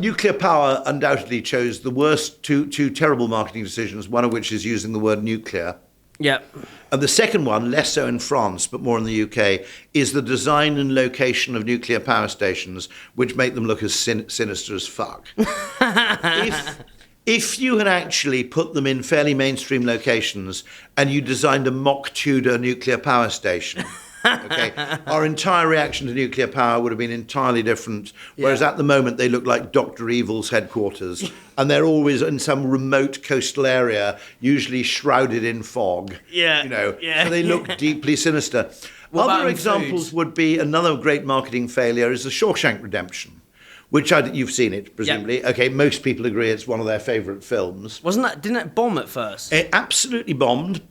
nuclear power undoubtedly chose the worst two terrible marketing decisions, one of which is using the word nuclear. Yeah. And the second one, less so in France, but more in the UK, is the design and location of nuclear power stations, which make them look as sinister as fuck. If you had actually put them in fairly mainstream locations and you designed a mock Tudor nuclear power station, okay, our entire reaction to nuclear power would have been entirely different. Whereas at the moment they look like Dr. Evil's headquarters, and they're always in some remote coastal area, usually shrouded in fog. Yeah, you know, yeah. So they look deeply sinister. Other examples would be another great marketing failure is the Shawshank Redemption, which you've seen it, presumably. Yep. Okay, most people agree it's one of their favourite films. Didn't it bomb at first? It absolutely bombed.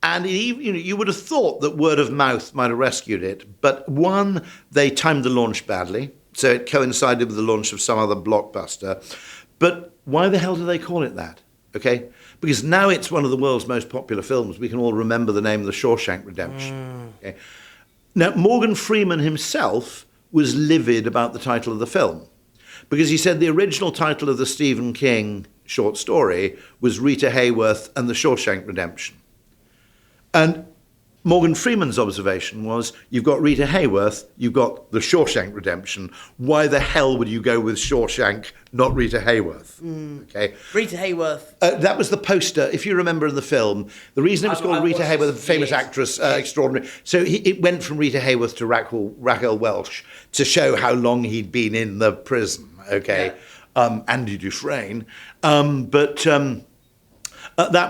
And you would have thought that word of mouth might have rescued it. But one, they timed the launch badly. So it coincided with the launch of some other blockbuster. But why the hell do they call it that? Okay? Because now it's one of the world's most popular films. We can all remember the name of the Shawshank Redemption. Okay? Now, Morgan Freeman himself was livid about the title of the film, because he said the original title of the Stephen King short story was Rita Hayworth and the Shawshank Redemption. And Morgan Freeman's observation was, you've got Rita Hayworth, you've got the Shawshank Redemption. Why the hell would you go with Shawshank, not Rita Hayworth? Okay. Rita Hayworth. That was the poster, if you remember in the film. The reason it was called Rita Hayworth, a famous actress, extraordinary. So it went from Rita Hayworth to Raquel Welch to show how long he'd been in the prison, okay? Yeah. Andy Dufresne. That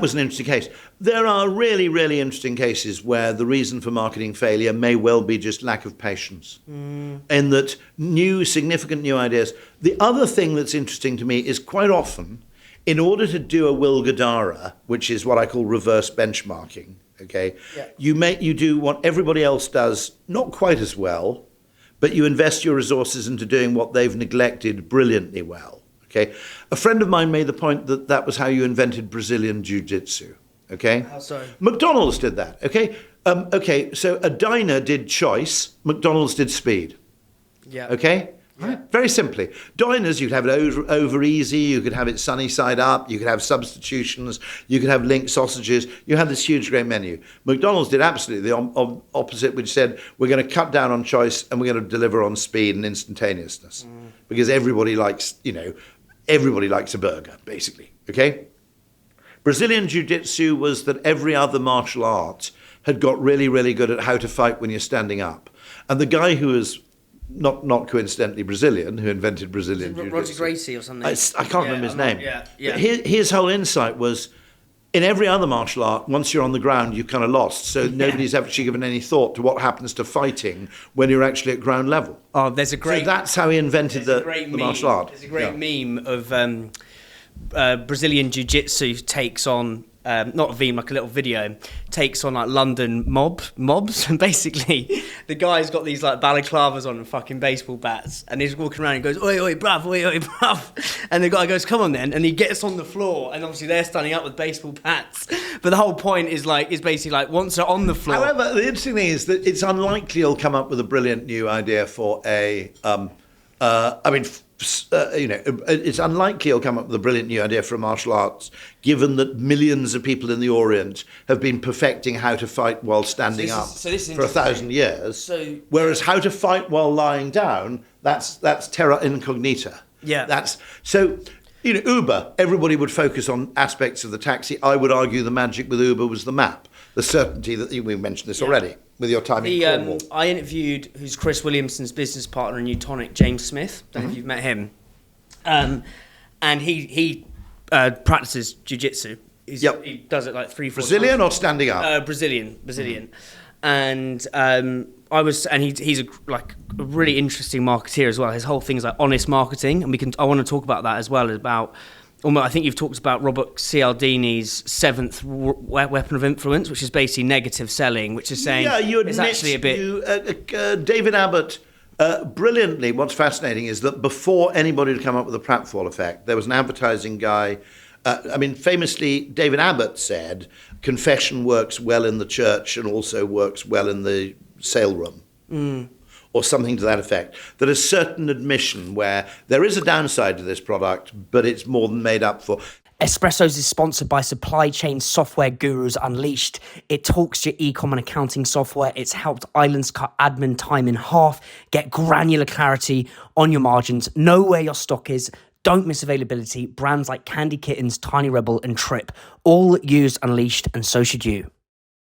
was an interesting case. There are really, really interesting cases where the reason for marketing failure may well be just lack of patience, in that significant new ideas. The other thing that's interesting to me is quite often, in order to do a Will Guidara, which is what I call reverse benchmarking, okay, you do what everybody else does, not quite as well, but you invest your resources into doing what they've neglected brilliantly well. Okay, a friend of mine made the point that that was how you invented Brazilian Jiu-Jitsu. Okay, how so? McDonald's did that. Okay, so a diner did choice, McDonald's did speed. Yeah. Okay. Yeah. Right? Very simply, diners, you'd have it over easy, you could have it sunny side up, you could have substitutions, you could have linked sausages. You had this huge, great menu. McDonald's did absolutely the opposite, which said, we're going to cut down on choice and we're going to deliver on speed and instantaneousness. Because everybody likes a burger, basically, okay? Brazilian Jiu-Jitsu was that every other martial art had got really, really good at how to fight when you're standing up. And the guy who was not coincidentally Brazilian, who invented Brazilian Jiu-Jitsu. Roger Gracie or something. I can't remember his name. Yeah. But his whole insight was, in every other martial art, once you're on the ground, you're kind of lost. So nobody's actually given any thought to what happens to fighting when you're actually at ground level. Oh, there's a great... So that's how he invented the martial art. There's a great meme of Brazilian Jiu-Jitsu takes on... not a meme, like a little video, takes on like London mobs, and basically the guy's got these like balaclavas on and fucking baseball bats, and he's walking around and goes, oi, oi, bruv, oi, oi, bruv, and the guy goes, come on then, and he gets on the floor, and obviously they're standing up with baseball bats, but the whole point is basically like once they're on the floor. However, the interesting thing is that it's unlikely he'll come up with a brilliant new idea for it's unlikely he'll come up with a brilliant new idea for a martial arts, given that millions of people in the Orient have been perfecting how to fight while standing up for 1,000 years. Whereas how to fight while lying down, that's terra incognita. Yeah. Uber, everybody would focus on aspects of the taxi. I would argue the magic with Uber was the map, the certainty that we mentioned this already. With your time in Cornwall. I interviewed who's Chris Williamson's business partner in Newtonic, James Smith. Don't know if you've met him. And he practices jiu-jitsu. He does it like 3-4 times. Brazilian or standing up? Brazilian. And he's a really interesting marketeer as well. His whole thing is like honest marketing, and I want to talk about that as well. I think you've talked about Robert Cialdini's 7th weapon of influence, which is basically negative selling, which is saying it's actually a bit... David Abbott, brilliantly, what's fascinating is that before anybody had come up with a pratfall effect, there was an advertising guy... famously, David Abbott said, confession works well in the church and also works well in the sale room. or something to that effect, that a certain admission where there is a downside to this product, but it's more than made up for. Espressos is sponsored by supply chain software gurus Unleashed. It talks to your e-com and accounting software. It's helped Islands cut admin time in half, get granular clarity on your margins, know where your stock is, don't miss availability. Brands like Candy Kittens, Tiny Rebel and Trip all use Unleashed, and so should you.